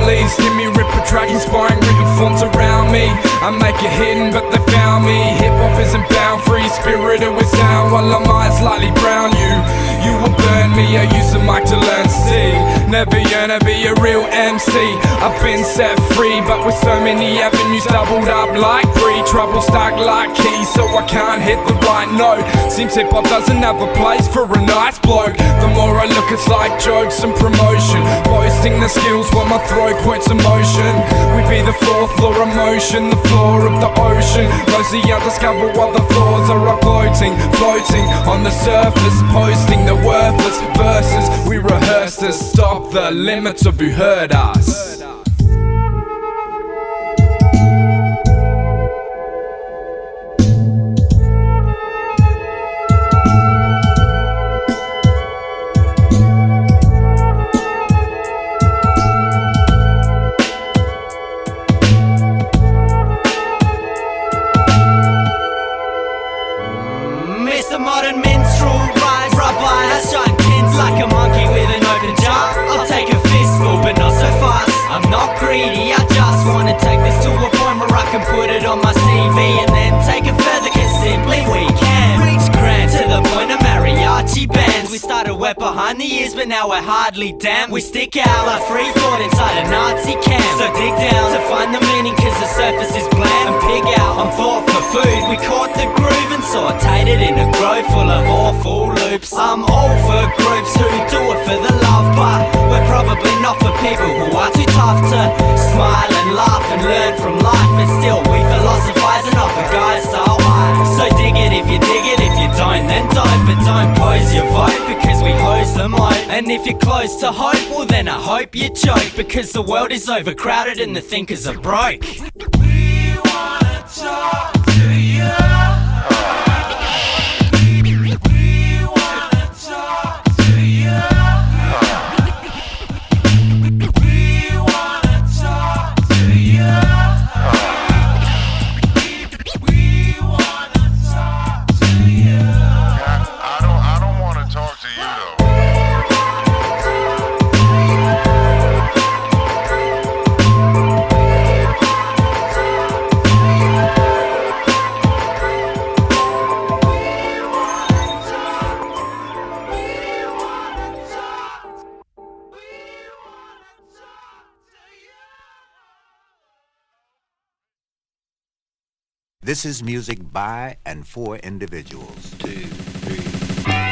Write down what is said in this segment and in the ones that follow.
families. Give me Whipcrack, inspiring written forms around me. I make it hidden, but they found me. Hip-hop isn't bound, free spirited with sound. While I might slightly brown you will burn me. I use the mic to learn to see. Never yearn to be a real MC. I've been set free, but with so many avenues doubled up like three. Trouble stacked like keys, so I can't hit the right note. Seems hip-hop doesn't have a place for a nice bloke. The more I look, it's like jokes and promotion. Boasting the skills while my throat quits emotion. We be the fourth law of motion, the floor of the ocean. Mostly undiscovered while the floors are uploading, floating on the surface, posting the worthless verses. We rehearse to stop the limits of who heard us. Mr. Modern Minstrel, rise, rub eyes, shine tins like a monkey with an open jar. I'll take a fistful, but not so fast. I'm not greedy, I just wanna take this to a point where I can put it on my CV and then take it further, cause simply we can reach grand to the point of mariachi bands. We started wet behind the ears, but now we're hardly damp. We stick out like free thought inside a Nazi camp. So dig down to find the meaning, cause the surface is bland. And pig out on thought for food. We caught the groove and sauteed it in a grove full of awful loops. I'm all for groups who do it for the love, but we're probably not for people who are too tough to smile and laugh and learn from life. And still we philosophize and offer guys so high. So dig it if you dig it, if you don't then don't. But don't pose your vote because we hose the moat. And if you're close to hope, well then I hope you choke, because the world is overcrowded and the thinkers are broke. We wanna talk to you. We wanna talk to you. We wanna talk to you. We wanna talk to you. I don't wanna talk to you though. This is music by and for individuals. 2, 3.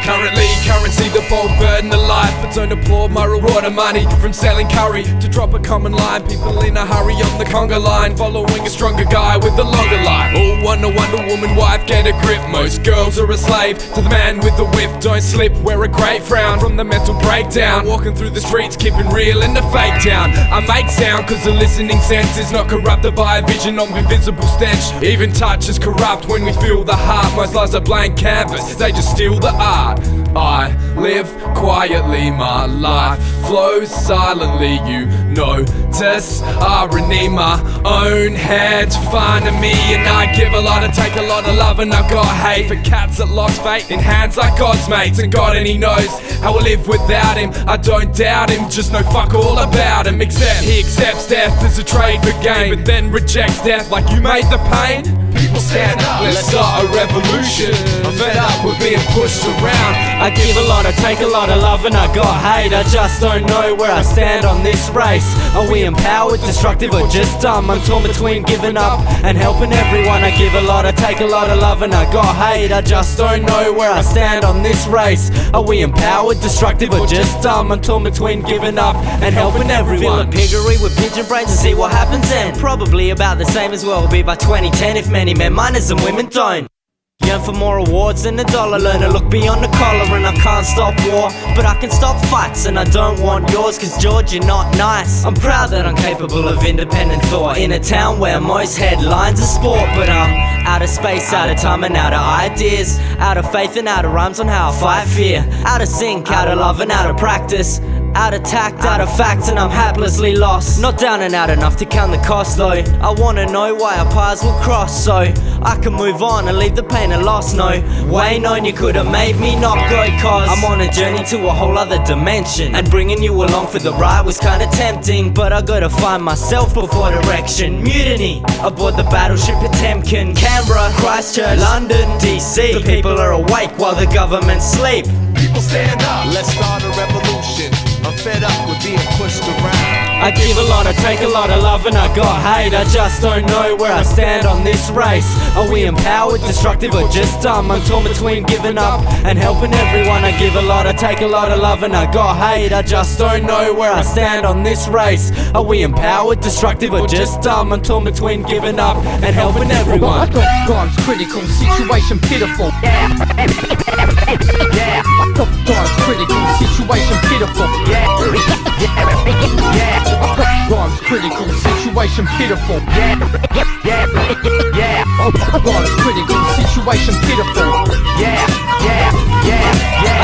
Currently, currency, the bold burden of life, but don't applaud my reward of money. From selling curry to drop a common line, people in a hurry on the conga line, following a stronger guy with a longer life. All Wonder Woman wife, get a grip. Most girls are a slave to the man with the whip. Don't slip, wear a great frown from the mental breakdown. Walking through the streets, keeping real in the fake town. I make sound cause the listening sense is not corrupted by a vision of invisible stench. Even touch is corrupt when we feel the heart. Most lives are blank canvas, they just steal the art. I live quietly, my life flows silently. You notice irony, my own head finding me. And I give a lot and take a lot of love, and I got hate for cats that lost faith in hands like God's mates. And God, and he knows how I live without him. I don't doubt him, just know fuck all about him. Except he accepts death as a trade for gain, but then rejects death like you made the pain. People stand up, let's start a revolution. I'm fed up with being pushed around. I give a lot, I take a lot of love, and I got hate. I just don't know where I stand on this race. Are we empowered, destructive, or just dumb? I'm torn between giving up and helping everyone. I give a lot, I take a lot of love, and I got hate. I just don't know where I stand on this race. Are we empowered, destructive, or just dumb? I'm torn between giving up and helping everyone. Fill a piggery with pigeon brains and see what happens then. Probably about the same as well will be by 2010 if many men minors and women don't. Yearn for more awards than a dollar. Learn to look beyond the collar. And I can't stop war, but I can stop fights. And I don't want yours, cause George, you're not nice. I'm proud that I'm capable of independent thought in a town where most headlines are sport. But I'm out of space, out of time, and out of ideas, out of faith and out of rhymes on how I fight fear, out of sync, out of love and out of practice. Out of tact, out of facts, and I'm haplessly lost. Not down and out enough to count the cost though. I wanna know why our paths will cross, so I can move on and leave the pain and loss. No way known you could've made me not go, cause I'm on a journey to a whole other dimension, and bringing you along for the ride was kinda tempting. But I gotta find myself before direction. Mutiny aboard the battleship Potemkin. Canberra, Christchurch, London, DC. The people are awake while the government sleep. People stand up, let's start a revolution. I'm fed up with being pushed around. I give a lot, I take a lot of love, and I got hate. I just don't know where I stand on this race. Are we empowered, destructive, or just dumb? I'm torn between giving up and helping everyone. I give a lot, I take a lot of love, and I got hate. I just don't know where I stand on this race. Are we empowered, destructive, or just dumb? I'm torn between giving up and helping everyone. Times critical, situation pitiful. Times critical, situation pitiful. Times critical, situation pitiful. Times critical, situation pitiful.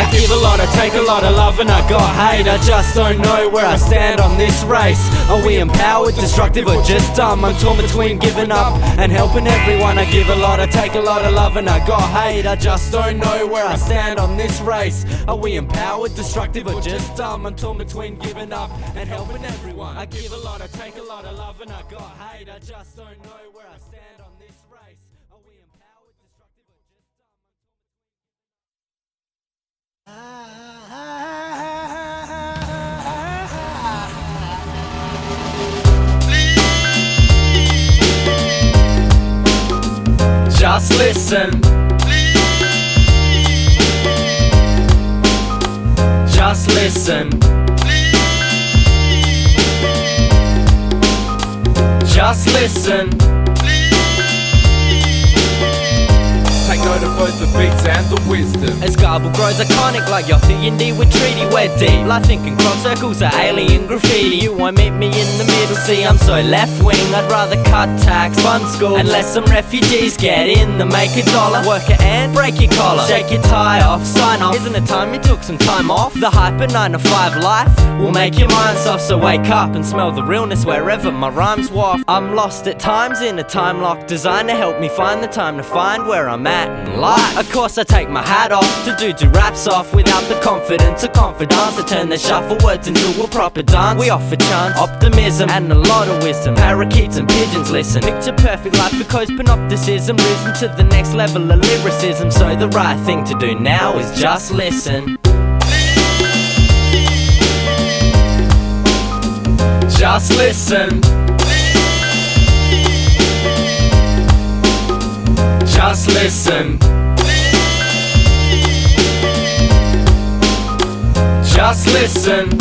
I give a lot, I take a lot of love, and I got hate. I just don't know where I stand on this race. Are we empowered, destructive, or just dumb? I'm torn between giving up and helping everyone. I give a lot, I take a lot of love, and I got hate. I just don't know where I stand on this race. Are we empowered, destructive, or just dumb? I'm torn between giving up and helping everyone. I give a lot, I take a lot of love, and I got hate. I just don't know where I stand on this race. Are we empowered, destructive, or just dumb? Just listen. Just listen. Just listen. Take note of both the beats and the wisdom. As garble grows iconic like Yachty and D with treaty, we're deep. Like thinking crop circles are alien graffiti. You won't meet me in the middle, see I'm so left wing. I'd rather cut tax, fund school, and let some refugees get in the make a dollar. Work it and break your collar, shake your tie off, sign off. Isn't it time you took some time off? The hyper 9 to 5 life will make your mind soft, so wake up and smell the realness wherever my rhymes waft. I'm lost at times in a time lock designed to help me find the time to find where I'm at in life. Of course I take my hat off to dudes who rap soft without the confidence or confidence to turn their shuffle words into a proper dance. We offer chance, optimism, and a lot of wisdom. Parakeets and pigeons listen. Picture perfect life because panopticism risen to the next level of lyricism. So the right thing to do now is just listen. Just listen. Just listen. Just listen.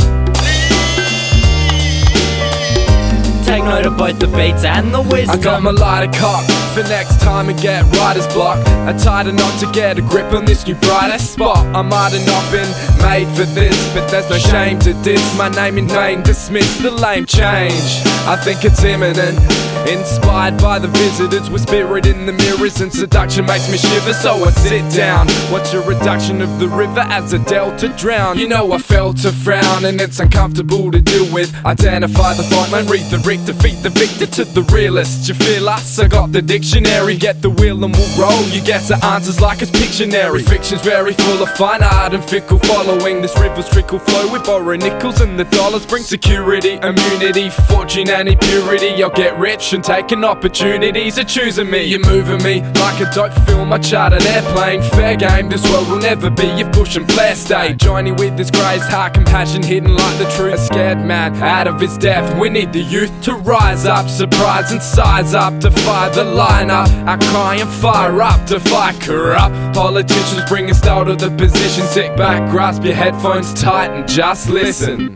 Take note of both the beats and the wisdom. I got my lighter cocked for next time and get writer's block. I tied a knot to get a grip on this new brighter spot. I might have not been made for this, but there's no shame to diss my name in vain. Dismiss the lame change. I think it's imminent. Inspired by the visitors with spirit in the mirrors, and seduction makes me shiver, so I sit down. Watch a reduction of the river as the delta drown. You know I felt a frown and it's uncomfortable to deal with. Identify the fault man, read the rig, defeat the victor to the realist. You feel us? I got the dictionary. Get the wheel and we'll roll. You guess the answers like it's Pictionary. Fiction's very full of fine art and fickle following. This river's trickle flow. We borrow nickels and the dollars bring security, immunity, fortune and impurity. I'll get rich and taking opportunities are choosing me. You're moving me like a dope film. I chart an airplane. Fair game, this world will never be your push and flare state. Joining with this grazed heart, compassion hidden like the truth. A scared man out of his depth. We need the youth to rise up, surprise and size up, defy the lineup. I cry and fire up, defy corrupt politicians, bringing style to the position. Sit back, grasp your headphones tight and just listen.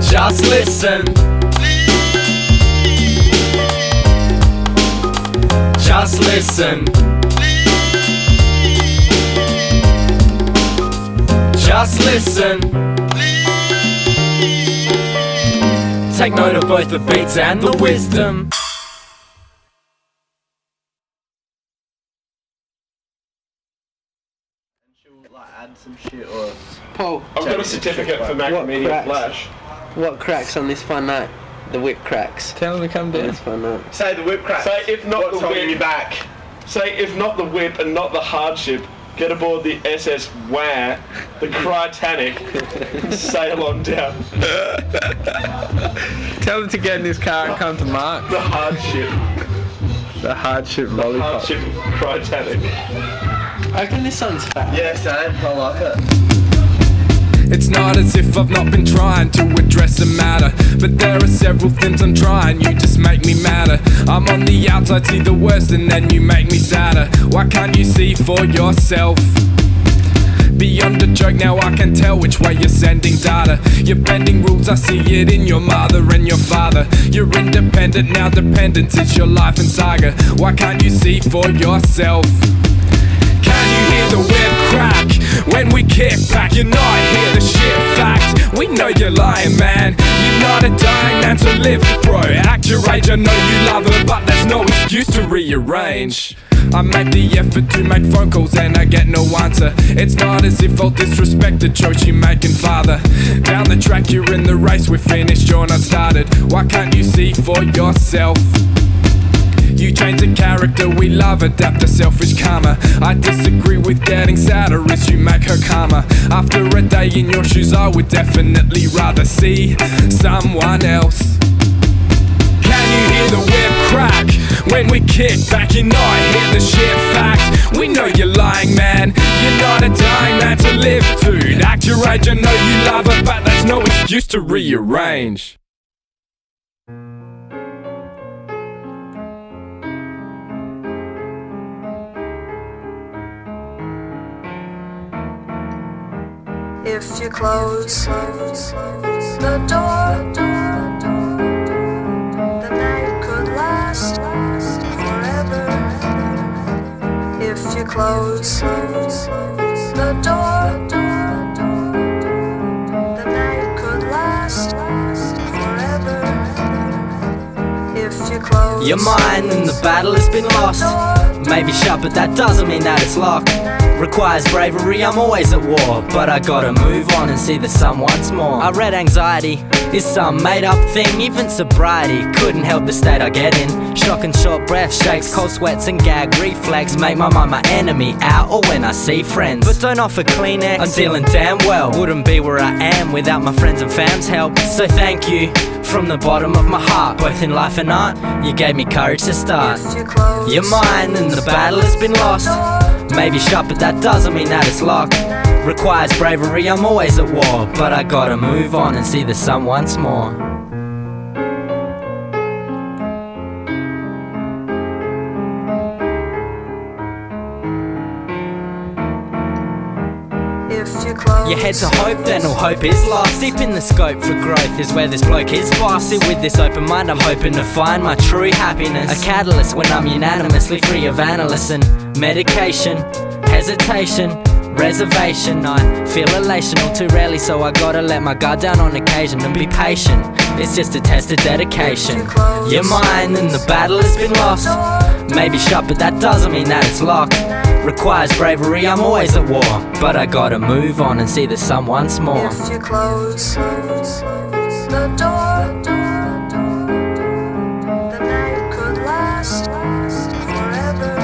Just listen. Just listen. Just listen. Take note of both the beats and the wisdom. Like add some shit or... Paul, I've got a certificate for Macromedia Flash. what cracks on this fun night? The Whipcracks. Tell them to come On down. this fun night. Say the Whipcrack. Say if not the whip. You back. Say if not the whip and not the hardship, get aboard the SS Wah, the Crytanic, and sail on down. Tell them to get in this car and come to Mark. The hardship. The hardship lollipop. Hardship Crytanic. I reckon this song's fat. Yeah, same. I like it. It's not as if I've not been trying to address the matter, but there are several things I'm trying, you just make me madder. I'm on the outside, see the worst, and then you make me sadder. Why can't you see for yourself? Beyond a joke, now I can tell which way you're sending data. You're bending rules, I see it in your mother and your father. You're independent, now dependence is your life and saga. Why can't you see for yourself? Can you hear the whip crack? When we kick back, you're not hear the shit fact. We know you're lying, man. You're not a dying man, so live, bro. Act your age, I know you love her, but there's no excuse to rearrange. I make the effort to make phone calls and I get no answer. It's not as if I'll disrespect the choice you making, father. Down the track, you're in the race, we're finished, you're not started. Why can't you see for yourself? You change the character we love, adapt to selfish karma. I disagree with getting sadder as you make her calmer. After a day in your shoes, I would definitely rather see someone else. Can you hear the whip crack? When we kick back, you're not hear the shit fact. We know you're lying, man. You're not a dying man to live to. Act your age, I know you love her, but there's no excuse to rearrange. If you close the door, the night could last forever. If you close the door, the night could last forever. If you close You're mine and the battle has been lost. Maybe shut, but that doesn't mean that it's locked. Requires bravery, I'm always at war, but I gotta move on and see the sun once more. I read anxiety is some made up thing, even sobriety couldn't help the state I get in. Shock and short breath, shakes, cold sweats and gag reflex make my mind my enemy out or when I see friends. But don't offer Kleenex, I'm dealing damn well. Wouldn't be where I am without my friends and fam's help. So thank you from the bottom of my heart, both in life and art. You gave me courage to start. You're mine and the battle has been lost. Maybe shut, but that doesn't mean that it's locked. Requires bravery, I'm always at war, but I gotta move on and see the sun once more. You head to hope, then all hope is lost. Deep in the scope for growth is where this bloke is boss. See, with this open mind, I'm hoping to find my true happiness. A catalyst when I'm unanimously free of analysts and medication, hesitation, reservation. I feel elation all too rarely, so I gotta let my guard down on occasion and be patient. It's just a test of dedication. You're mine and the battle has been lost. Maybe shut, but that doesn't mean that it's locked. Requires bravery, I'm always at war, but I gotta move on and see the sun once more. If you close the door, the night could last forever.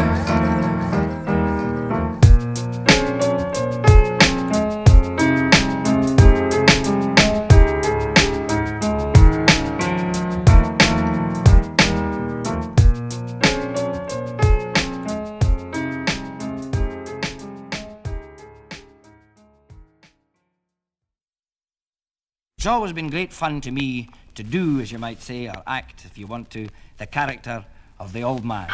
It's always been great fun to me to do, as you might say, or act, if you want to, the character of the old man.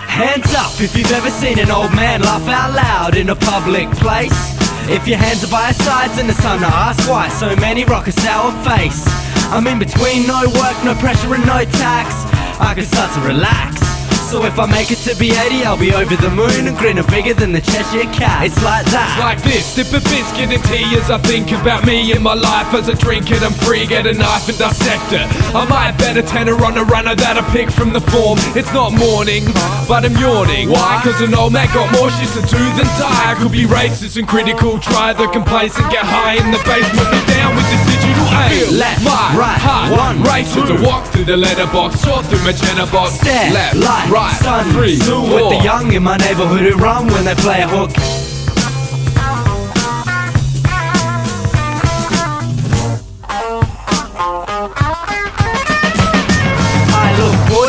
Hands up if you've ever seen an old man laugh out loud in a public place. If your hands are by your sides and it's time to ask why so many rock a sour face. I'm in between, no work, no pressure and no tax. I can start to relax. So if I make it to be 80, I'll be over the moon and grinning bigger than the Cheshire Cat. It's like that. It's like this, dip a biscuit in tea as I think about me and my life. As I drink it, I'm free, get a knife and dissect it. I might bet a tenner on a runner that I pick from the form. It's not morning, but I'm yawning. Why? Cause an old man got more shit to do than die. I could be racist and critical, try the complacent, get high in the basement, be down with this digital aim. Left, my right, heart, one, racist to walk through the letterbox, sort through my Jenna box. Stare, left, like, right, sun, 3, 4. With the young in my neighborhood who run when they play a hook.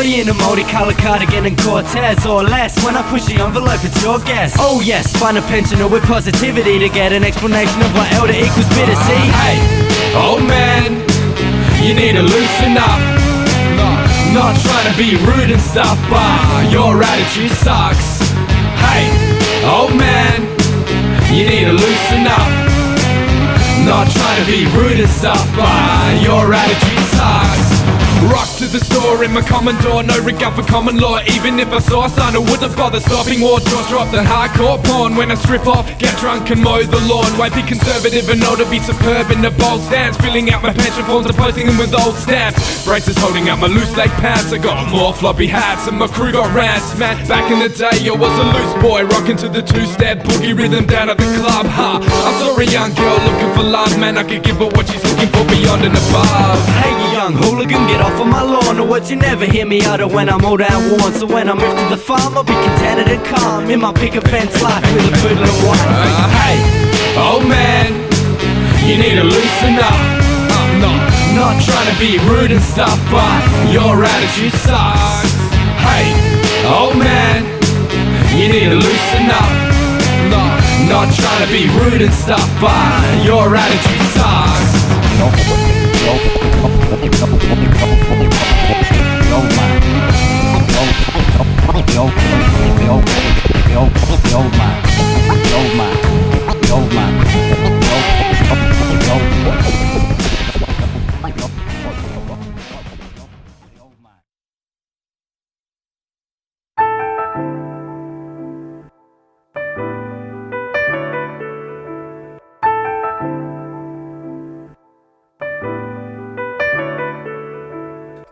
In a multicolored cardigan and Cortez or less. When I push the envelope, it's your guess. Oh yes, find a pensioner with positivity to get an explanation of what elder equals bitter. See? Hey, oh man, you need to loosen up. Not trying to be rude and stuff, but your attitude sucks. Hey, oh man, you need to loosen up. Not trying to be rude and stuff, but your attitude sucks. Rock to the store in my common door, no regard for common law. Even if I saw a sign, I wouldn't bother stopping. War jaws drop the hardcore porn. When I strip off, get drunk and mow the lawn. Why be conservative and know to be superb in a bold stance? Filling out my pension forms and posting them with old stamps. Braces holding out my loose leg pants. I got more floppy hats and my crew got rants. Man, back in the day I was a loose boy, rocking to the two-step boogie rhythm down at the club. Ha, I saw a young girl looking for love. Man, I could give her what she's looking for beyond and above. Hey, you young hooligan, get off of my lawn. Or words you never hear me utter when I'm old and worn. So when I move to the farm, I'll be contented and calm in my picket fence life with a poodle and wife. Hey, oh man, you need to loosen up. Not trying to be rude and stuff, but your attitude sucks. Hey, oh man, you need to loosen up. Not trying to be rude and stuff, but your attitude sucks.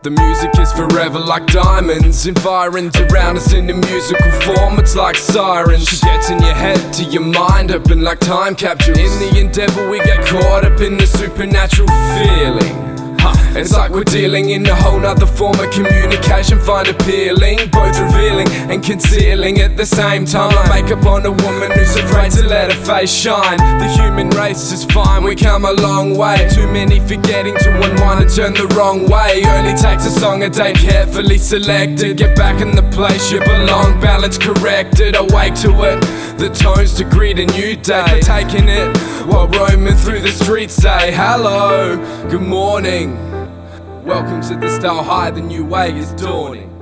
The music is forever like diamonds, environs around us in a musical form. It's like sirens. She gets in your head to your mind, open like time capsules. In the endeavor we get caught up in the supernatural feeling. It's like we're dealing in a whole nother form of communication. Find appealing, both revealing and concealing at the same time. Like makeup on a woman who's afraid to let her face shine. The human race is fine, we come a long way. Too many forgetting to unwind and turn the wrong way. Only takes a song a day carefully selected. Get back in the place you belong, balance corrected. Awake to it, the tones to greet a new day. But taking it while roaming through the streets. Say hello, good morning. Welcome to the style high, the new way is dawning.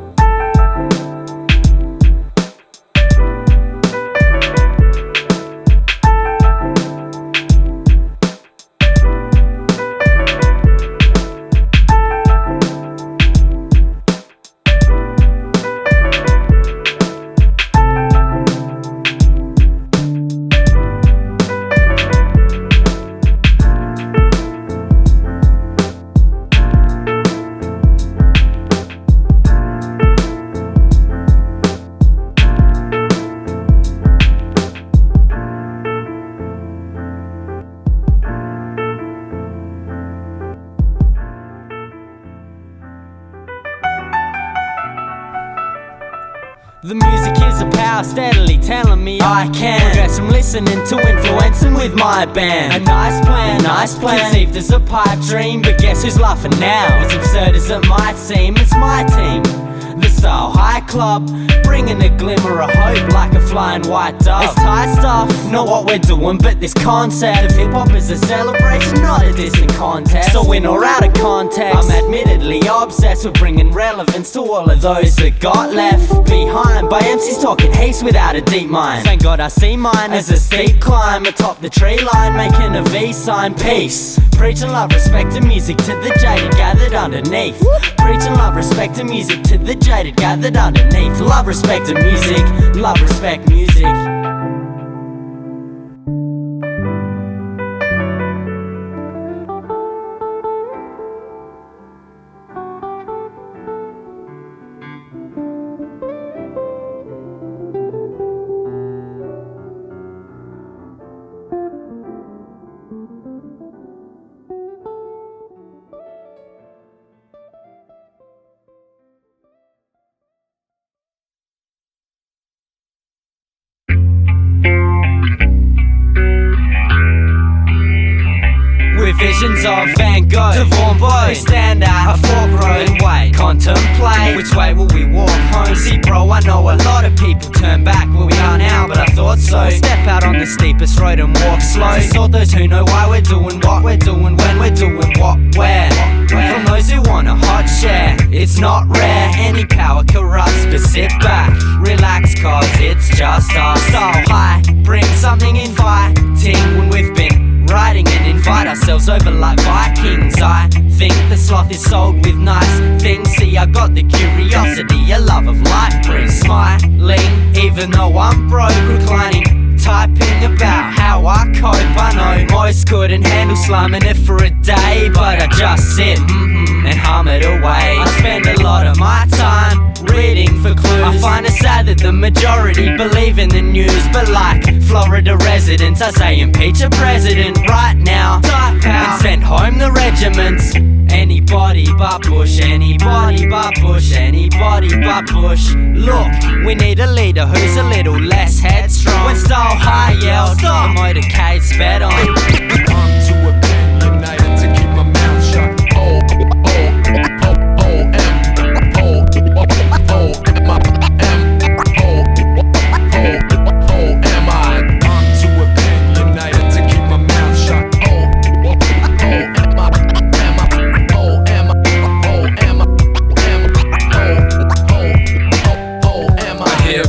The music is a power steadily telling me I can progress from listening to influencing with my band. A nice plan, conceived as a pipe dream. But guess who's laughing now? As absurd as it might seem, it's my team, the Style High Club, bringing a glimmer of hope like a flying white dove. It's tight stuff, not what we're doing, but this concept of hip-hop is a celebration, not a distant contest. So in or out of context, I'm admittedly obsessed with bringing relevance to all of those that got left behind by MCs talking heaps without a deep mind. Thank God I see mine as a steep climb atop the tree line, making a V sign. Peace, preaching love, respect and music to the jaded gathered underneath. Preaching love, respect and music to the jaded gathered underneath. underneath. Love, respect and music. Love, respect, music. Visions of Van Gogh to Vaughan Boy. We stand at a fork road and wait, contemplate which way will we walk home. See bro, I know a lot of people turn back where we are now, but I thought so. Step out on the steepest road and walk slow. Sort those who know why we're doing what we're doing, when we're doing what, where. From those who want a hot share, it's not rare. Any power corrupts, but sit back, relax, cause it's just us. Style high, bring something inviting when we've been riding and invite ourselves over like Vikings. I think the sloth is sold with nice things. See, I got the curiosity, a love of life brings. Smiling, even though I'm broke, reclining, typing about how I cope. I know most couldn't handle slumming it for a day, but I just sit and hum it away. I spend a lot of my time reading for clues. I find it sad that the majority believe in the news, but like Florida residents, I say impeach a president right now. Type out and send home the regiments. Anybody but Bush, anybody but Bush, anybody but Bush. Look, we need a leader who's a little less headstrong. When style high yells, the motorcade sped on. I'm too opinionated to keep my mouth shut.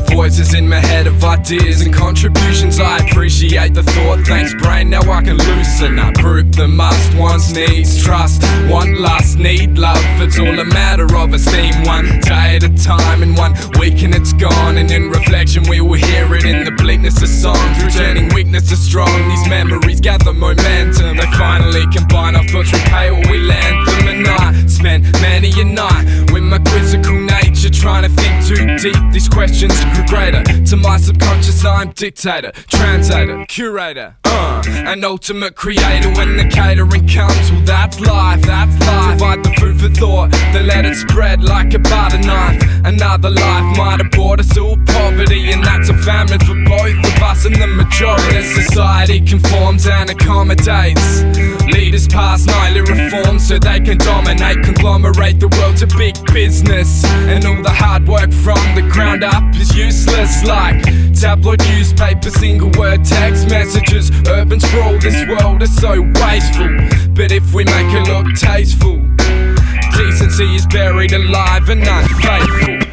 Voices in my head of ideas and contributions. I appreciate the thought, thanks brain, now I can loosen up. Group the must, wants, needs, trust, want, lust, need, love. It's all a matter of esteem, one day at a time and 1 week and it's gone. And in reflection we will hear it in the bleakness of song. Through turning weakness to strong, these memories gather momentum. They finally combine, our thoughts repay what we lent them. And I spent many a night with my quizzical nature, trying to think too deep. These questions grew greater. To my subconscious I'm dictator, translator, curator, an ultimate creator. When the catering comes, well that's life, that's life. Provide the food for thought, then let it spread like a butter knife. Another life might have brought us all poverty, and that's a famine for both of us and the majority. As society conforms and accommodates, leaders pass nightly reforms so they can dominate, conglomerate the world to big business. And all the hard work from the ground up is useless, like tabloid newspaper, single word text messages, urban sprawl. This world is so wasteful, but if we make it look tasteful, decency is buried alive and unfaithful.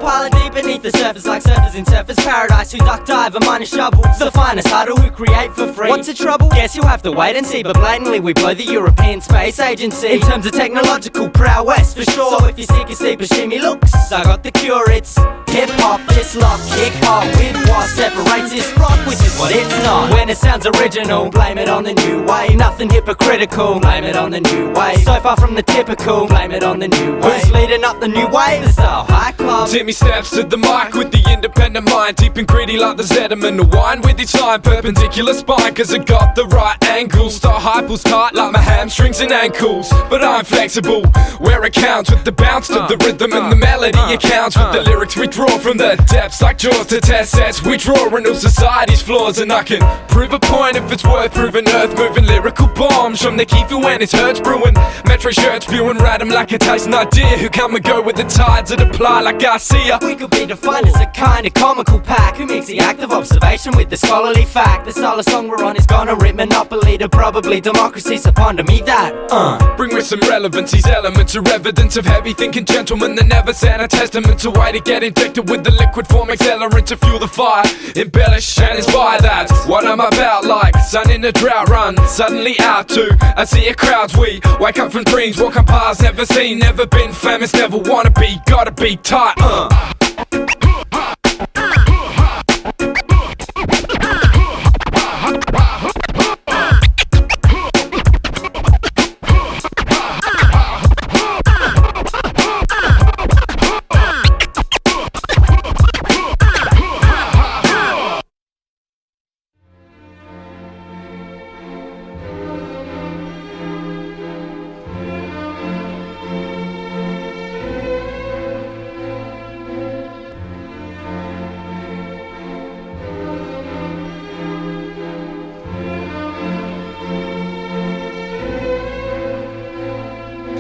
Pile it deep beneath the surface like surfers in surface paradise who duck dive and mine a shovel. It's the finest huddle we create for free. What's the trouble? Guess you'll have to wait and see, but blatantly we blow the European Space Agency in terms of technological prowess for sure. So if you're sick of sleep shimmy looks, I got the cure. It's hip-hop, dislop, kick-hop with what separates this rock, which is what it's not. When it sounds original, blame it on the new wave. Nothing hypocritical, blame it on the new wave. So far from the typical, blame it on the new wave. Who's leading up the new wave? The Style High Club. Timmy steps to the mic with the independent mind, deep and greedy like the Zetterman. The wine with each line, perpendicular spine, cause it got the right angle. Style high pulls tight like my hamstrings and ankles, but I'm flexible where it counts, with the bounce to the rhythm and the melody accounts. With the lyrics we draw from the depths like jaws to test sets. We draw in all society's flaws, and I can prove a point if it's worth proving. Earth moving lyrical bombs from the Kiefer when it's hurts brewing. Metro shirts spewing random like a Tyson idea, who come and go with the tides that apply like Garcia. We could be defined as a kind of comical pack who mix the act of observation with the scholarly fact. The style of song we're on is gonna rip monopoly to probably democracy, so ponder me that. Bring with some relevance, these elements are evidence of heavy thinking gentlemen that never sent a testament to way to get injected with the liquid form accelerant to fuel the fire, embellish and inspire. That's what I'm about, like sun in a drought run, suddenly out to I see a crowds. We wake up from dreams, walk on paths never seen, never been famous, never wanna be, gotta be tight.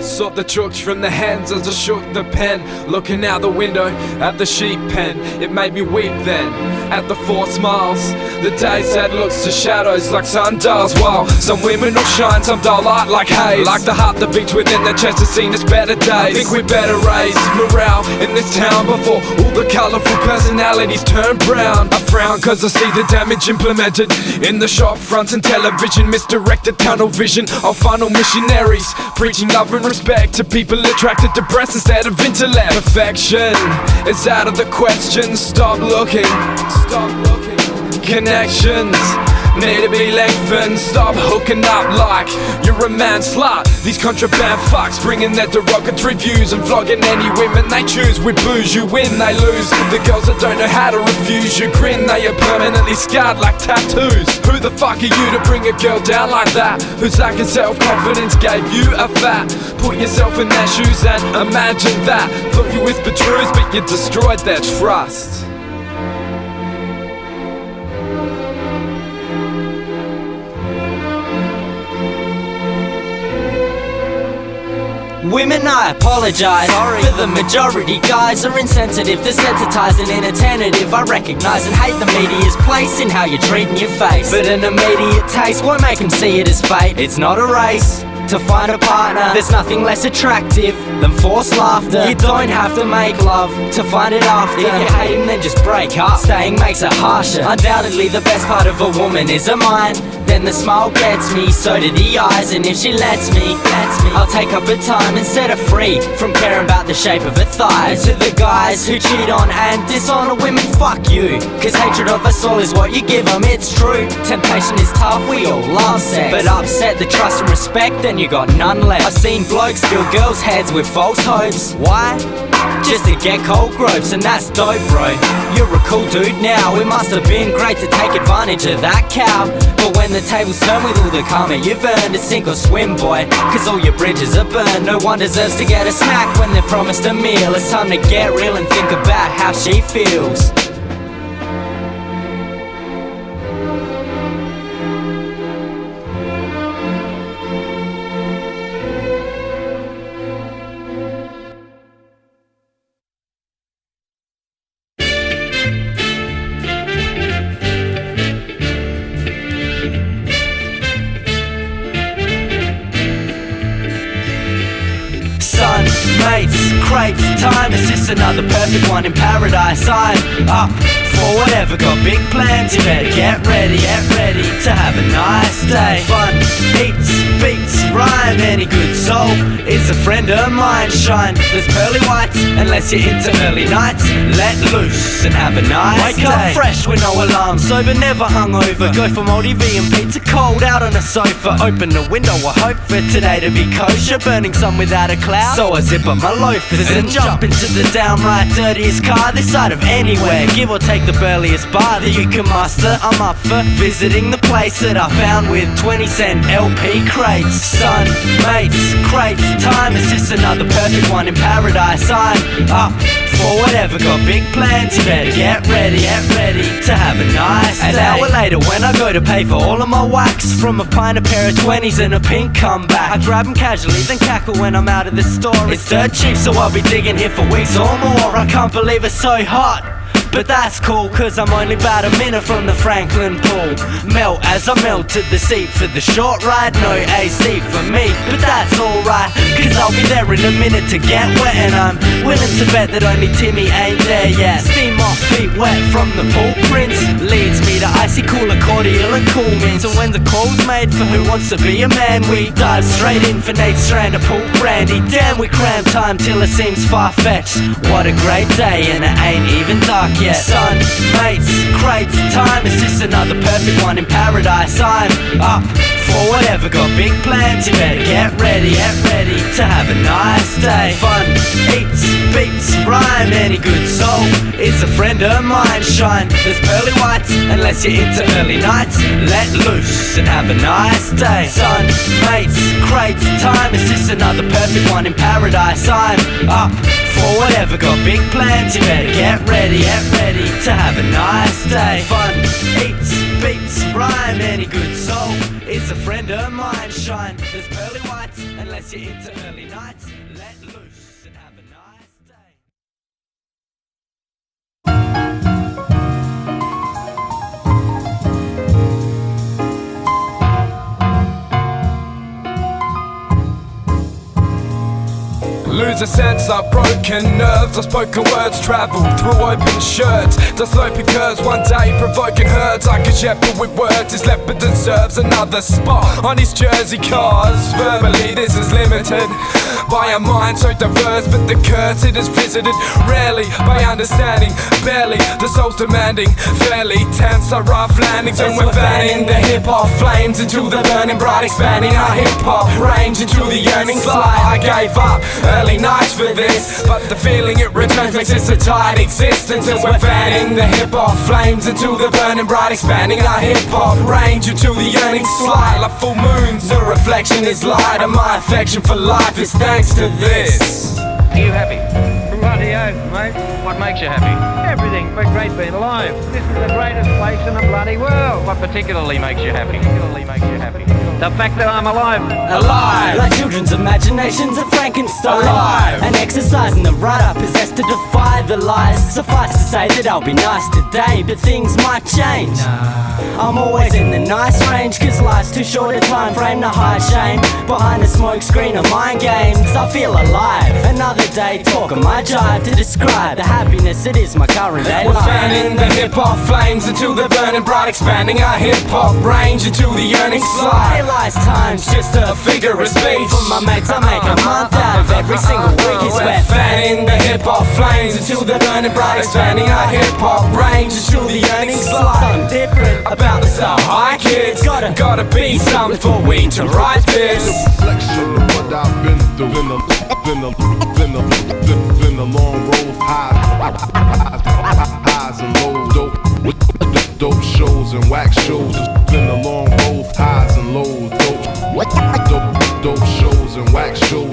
Sought the chooks from the hands as I shook the pen, looking out the window at the sheep pen. It made me weep then, at the 4 smiles. The day sad looks to shadows like sundials. While some women will shine, some dull light like haze. Like the heart that beats within their chest has seen its better days. I think we better raise morale in this town before all the colourful personalities turn brown. I frown cause I see the damage implemented in the shop fronts and television. Misdirected tunnel vision of funnel missionaries, preaching love and respect to people attracted to breasts instead of intellect. Perfection is out of the question. Stop looking. Connections need to be lengthened. Stop hooking up like you're a man slut. These contraband fucks bringing their derogatory views and flogging any women they choose. We booze, you win, they lose. The girls that don't know how to refuse your grin, they are permanently scarred like tattoos. Who the fuck are you to bring a girl down like that? Whose lack of self-confidence gave you a fat? Put yourself in their shoes and imagine that. Thought you whispered truths but you destroyed their trust. Women, I apologize. Sorry. For the majority, guys are insensitive, desensitized and inattentive. I recognize and hate the media's place in how you're treating your face, but an immediate taste won't make them see it as fate. It's not a race to find a partner. There's nothing less attractive than forced laughter. You don't have to make love to find it after. If you hate him, then just break up. Staying makes it harsher. Undoubtedly the best part of a woman is a mind. Then the smile gets me, so do the eyes. And if she lets me, I'll take up her time and set her free from caring about the shape of her thighs. And to the guys who cheat on and dishonor women, fuck you, cause hatred of us all is what you give them. It's true, temptation is tough, we all love sex, but upset the trust and respect, then you got none left. I've seen blokes fill girls' heads with false hopes. Why? Just to get cold gropes, and that's dope, bro. You're a cool dude now. It must have been great to take advantage of that cow. But when the tables turn with all the karma you've earned, it's sink or swim, boy, cause all your bridges are burned. No one deserves to get a snack when they're promised a meal. It's time to get real and think about how she feels. Crepes, time is just another perfect one in paradise. I'm up for whatever, got big plans. You better get ready to have a nice day. Fun, eats, beats, rhyme. Any good soul is a friend of mine. Shine, there's pearly whites, unless you're into early nights. Let loose and have a nice day. Wake up fresh with no alarm, sober, never hungover. Go from oldie V and pizza cold out on a sofa. Open the window, I hope for today to be kosher. Burning sun without a cloud, so I zip up my loafers and jump into the downright dirtiest car this side of anywhere. Give or take the burliest bar that you can muster. I'm up for visiting the place that I found with 20-cent LP crates. Sun, mates, crepes, time is just another perfect one in paradise. I'm up for whatever, got big plans. You better get ready to have a nice day. An hour later when I go to pay for all of my wax, from a pint, a pair of 20s and a pink comeback, I grab them casually then cackle when I'm out of the store. It's dirt cheap, so I'll be digging here for weeks or more. I can't believe it's so hot. But that's cool, cause I'm only about a minute from the Franklin pool. Melt as I melted the seat for the short ride. No AC for me, but that's alright, cause I'll be there in a minute to get wet. And I'm willing to bet that only Timmy ain't there yet. Steam off, feet wet from the pool prints leads me to icy cooler cordial and cool mints. And when the call's made for who wants to be a man, we dive straight in for Nate's strand of pool brandy. Damn, we cram time till it seems far-fetched. What a great day, and it ain't even dark yet. Sun, mates, crates, time is just another perfect one in paradise. I'm up for whatever, got big plans. You better get ready to have a nice day. Fun, eats, beats, rhyme. Any good soul is a friend of mine. Shine, there's pearly whites, unless you're into early nights. Let loose and have a nice day. Sun, mates, crates, time is just another perfect one in paradise. I'm up for whatever, got big plans. You better get ready to have a nice day. Fun, eats, beats, rhyme. Any good soul is a friend of mine. Shine, there's pearly whites, unless you're into early nights. Let loose and have a nice day. Lose a sense of broken nerves. Unspoken words travel through open shirts. The sloping curves one day provoking herds. Like a shepherd with words, his leopard and serves another spot on his jersey cars. Verbally this is limited by a mind so diverse, but the curse it is visited rarely by understanding. Barely the soul's demanding, fairly tense are rough landings. And we're fanning the hip-hop flames into the burning bright, expanding our hip-hop range into the yearning slide. I gave up early nights for this, but the feeling it returns makes this a tight existence. And we're fanning the hip-hop flames into the burning bright, expanding our hip-hop range into the yearning slide. Like full moons, the reflection is light, and my affection for life is thanks to this. Are you happy? Bloody-o, mate. What makes you happy? Everything. We're great being alive. This is the greatest place in the bloody world. What particularly makes you happy? The fact that I'm alive. Alive! Like children's imaginations of Frankenstein. Alive! An exercise in the rudder, possessed to defy the lies. Suffice to say that I'll be nice today, but things might change. I'm always in the nice range, cause life's too short a time frame to hide shame behind the smoke screen of mind games. I feel alive. Another day, talk of my jive to describe the happiness that is my current day life. We're fanning the hip-hop flames into the burning bright, expanding our hip-hop range into the yearning slide. Realize time's just a figure of speech. For my mates I make a month out of every single week. Is we're fanning the hip-hop flames into the burning bright, expanding our hip-hop range into the yearning slide. Something different about the style. Hi kids, gotta be something for we to write this. Reflection of what I've been through. Been a long road, highs and lows, dope shows and wax shows. Been a long road, highs and lows, dope shows and wax shows.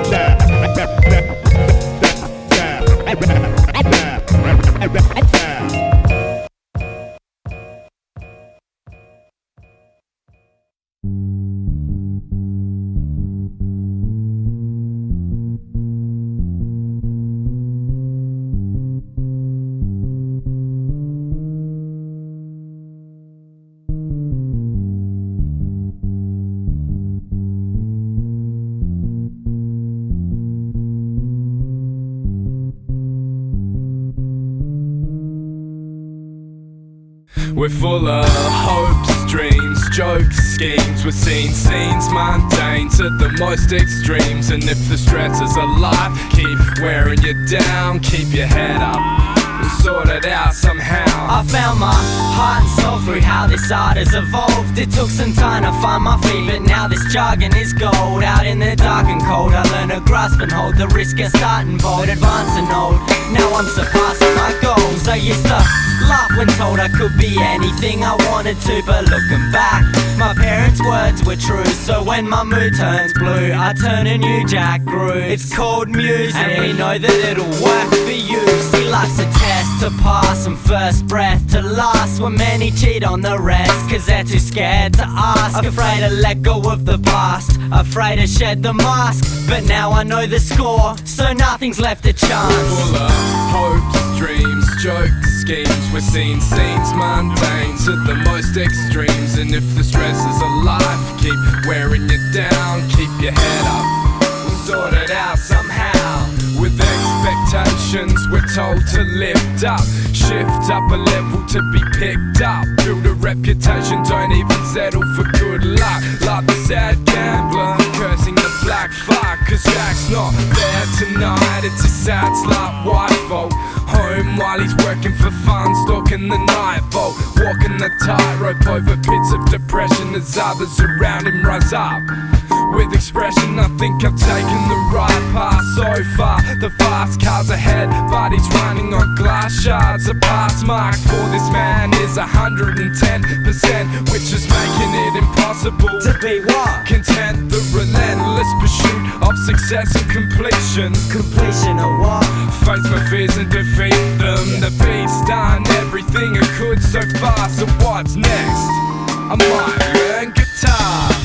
We're full of hopes, dreams, jokes, schemes. We're seeing scenes mundane to the most extremes. And if the stresses of life keep wearing you down, keep your head up and sort it out somehow. I found my heart and soul through how this art has evolved. It took some time to find my feet, but now this jargon is gold. Out in the dark and cold, I learn to grasp and hold the risk of starting bold, advancing old. Now I'm surpassing my goals. I used to laugh when told I could be anything I wanted to, but looking back, my parents' words were true. So when my mood turns blue, I turn a new Jack groove. It's called music, and we know that it'll work for you. See, life's a test to pass, and first breath to last. When many cheat on the rest, cause they're too scared to ask. Afraid to let go of the past, afraid to shed the mask. But now I know the score, so nothing's left to chance. Full of hopes, dreams, jokes, schemes. We're seeing scenes mundane to the most extremes. And if the stress is a life, keep wearing you down, keep your head up. We'll sort it out somehow. With expectations, we're told to lift up, shift up a level to be picked up, build a reputation, don't even settle for good luck. Like the sad gambler, cursing the black fuck, cause Jack's not there tonight. It's a sad slut wife vault, home while he's working for fun, stalking the night vault, walking the tightrope over pits of depression as others around him rise up. With expression, I think I've taken the right path so far. The fast car's ahead, but he's running on glass shards. A pass mark for this man is 110%, which is making it impossible to be what? Content, the relentless pursuit of success and completion. Completion of what? Face my fears and defeat them. The beat's done everything it could so far, so what's next? I might learn guitar.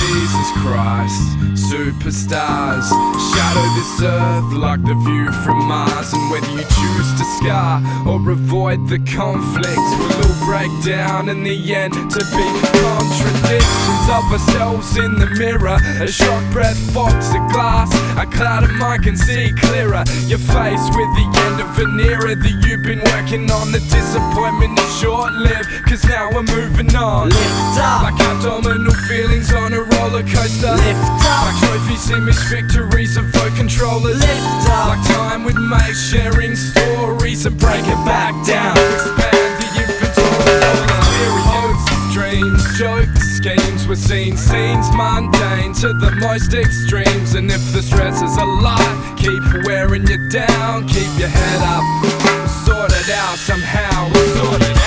Jesus Christ, superstars shadow this earth like the view from Mars. And whether you choose to scar or avoid the conflicts, we'll all break down in the end to be contradictions of ourselves in the mirror. A short breath fogs a glass, a cloud of mind can see clearer. You're faced with the end of an era that you've been working on. The disappointment is short-lived, cause now we're moving on. Lift up, like abdominal feelings on a roller coaster. Lift up, like trophies, image victories of vote controllers. Lift up, like time with mates sharing stories and break it back down. Expand the inventory of experience. Dreams, jokes, schemes. We're seeing scenes mundane to the most extremes. And if the stress is a life, keep wearing you down, keep your head up. We'll sort it out somehow. We'll sort it out.